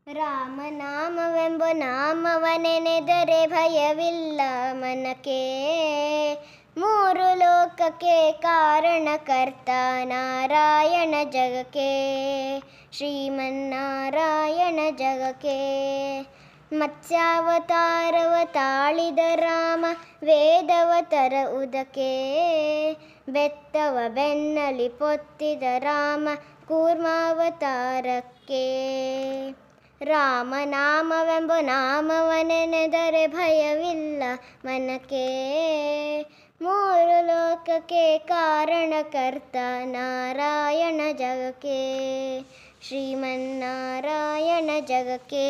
ರಾಮನಾಮವೆಂಬ ನಾಮವನೆನೆದರೆ ಭಯವಿಲ್ಲ ಮನಕ್ಕೆ. ಮೂರು ಲೋಕಕ್ಕೆ ಕಾರಣಕರ್ತ ನಾರಾಯಣ ಜಗಕ್ಕೆ, ಶ್ರೀಮನ್ನಾರಾಯಣ ಜಗಕ್ಕೆ. ಮತ್ಸ್ಯಾವತಾರವ ತಾಳಿದ ರಾಮ ವೇದವತರ ಉದಕ್ಕೆ, ಬೆತ್ತವ ಬೆನ್ನಲಿ ಪೊತ್ತಿದ ರಾಮ ಕೂರ್ಮಾವತಾರಕ್ಕೆ. ರಾಮನಾಮವೆಂಬ ನಾಮವನೆನೆದರೆ ಭಯವಿಲ್ಲ ಮನಕ್ಕೆ. ಮೂರು ಲೋಕಕ್ಕೆ ಕಾರಣಕರ್ತ ನಾರಾಯಣ ಜಗಕ್ಕೆ, ಶ್ರೀಮನ್ನಾರಾಯಣ ಜಗಕ್ಕೆ.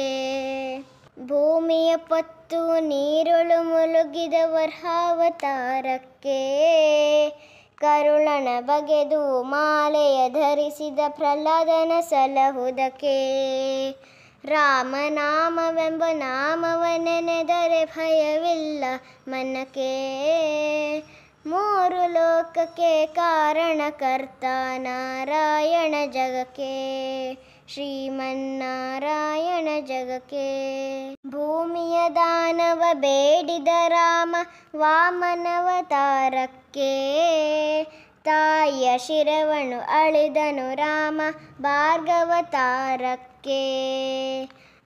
ಭೂಮಿಯ ಪತ್ತು ನೀರುಳು ಮುಳುಗಿದ ವರ್ಹಾವತಾರಕ್ಕೆ, ಕರುಳನ ಬಗೆದು ಮಾಲೆಯ ಧರಿಸಿದ ಪ್ರಹ್ಲಾದನ ಸಲಹುದಕ್ಕೆ. ರಾಮನಾಮವೆಂಬ ನಾಮವನೆನೆದರೆ ಭಯವಿಲ್ಲ ಮನಕ್ಕೆ. ಮೂರು ಲೋಕಕ್ಕೆ ಕಾರಣಕರ್ತ ನಾರಾಯಣ ಜಗಕ್ಕೆ, ಶ್ರೀಮನ್ನಾರಾಯಣ ಜಗಕ್ಕೆ. ಭೂಮಿಯ ದಾನವ ಬೇಡಿದ ರಾಮ ವಾಮನವತಾರಕ್ಕೆ, ತಾಯಿಯ ಶಿರವನು ಅಳಿದನು ರಾಮ ಭಾರ್ಗವತಾರಕ್ಕೆ.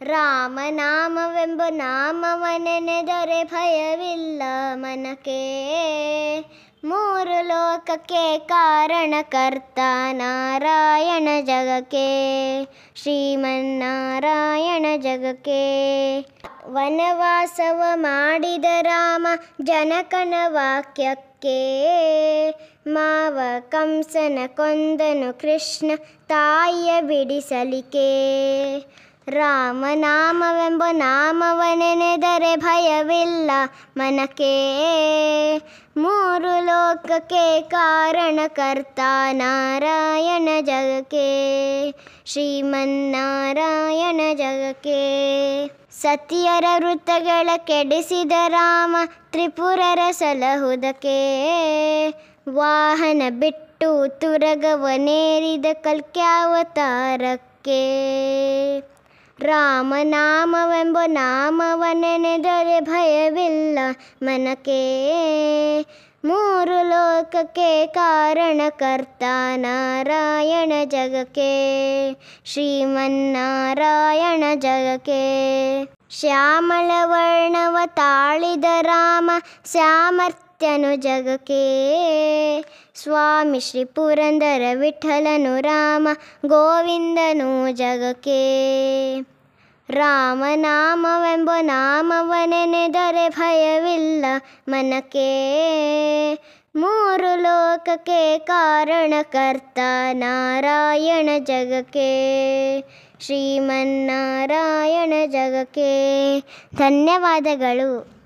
ರಾಮನಾಮವೆಂಬ ನಾಮವನೆನೆದರೆ ಭಯವಿಲ್ಲ ಮನಕ್ಕೆ. ಮೂರು ಲೋಕಕ್ಕೆ ಕಾರಣಕರ್ತ ನಾರಾಯಣ ಜಗಕ್ಕೆ, ಶ್ರೀಮನ್ನಾರಾಯಣ ಜಗಕ್ಕೆ. ವನವಾಸವ ಮಾಡಿದ ರಾಮ ಜನಕನ ವಾಕ್ಯಕ್ಕೆ, ಮಾವ ಕಂಸನ ಕೊಂದನು ಕೃಷ್ಣ ತಾಯಿಯ ಬಿಡಿಸಲಿಕೆ. ರಾಮನಾಮವೆಂಬ ನಾಮವನೆನೆದರೆ ಭಯವಿಲ್ಲ ಮನಕ್ಕೆ. ಮೂರು ಲೋಕಕ್ಕೆ ಕಾರಣಕರ್ತ ನಾರಾಯಣ ಜಗಕ್ಕೆ, ಶ್ರೀಮನ್ನಾರಾಯಣ ಜಗಕ್ಕೆ. ಸತಿಯರ ವೃತ್ತಗಳ ಕೆಡಿಸಿದ ರಾಮ ತ್ರಿಪುರರ ಸಲಹುದಕ್ಕೆ, ವಾಹನ ಬಿಟ್ಟು ತುರಗವನೇರಿದ ಕಲ್ಕ್ಯಾವತಾರಕ್ಕೆ. ರಾಮನಾಮವೆಂಬ ನಾಮವನೆನೆದರೆ ಭಯವಿಲ್ಲ ಮನಕ್ಕೆ. ಮೂರು ಲೋಕಕ್ಕೆ ಕಾರಣಕರ್ತ ನಾರಾಯಣ ಜಗಕ್ಕೆ, ಶ್ರೀಮನ್ನಾರಾಯಣ ಜಗಕ್ಕೆ. ಶ್ಯಾಮಳ ವರ್ಣವ ತಾಳಿದ ರಾಮ ಸಾಮರ್ಥ್ಯನು ಜಗಕ್ಕೆ, ಸ್ವಾಮಿ ಶ್ರೀ ಪುರಂದರ ವಿಠಲನು ರಾಮ ಗೋವಿಂದನು ಜಗಕ್ಕೆ. ರಾಮನಾಮವೆಂಬ ನಾಮವನೆನೆದರೆ ಭಯವಿಲ್ಲ ಮನಕ್ಕೆ. ಮೂರು ಲೋಕಕ್ಕೆ ಕಾರಣಕರ್ತ ನಾರಾಯಣ ಜಗಕ್ಕೆ, ಶ್ರೀಮನ್ನಾರಾಯಣ ಜಗಕ್ಕೆ. ಧನ್ಯವಾದಗಳು.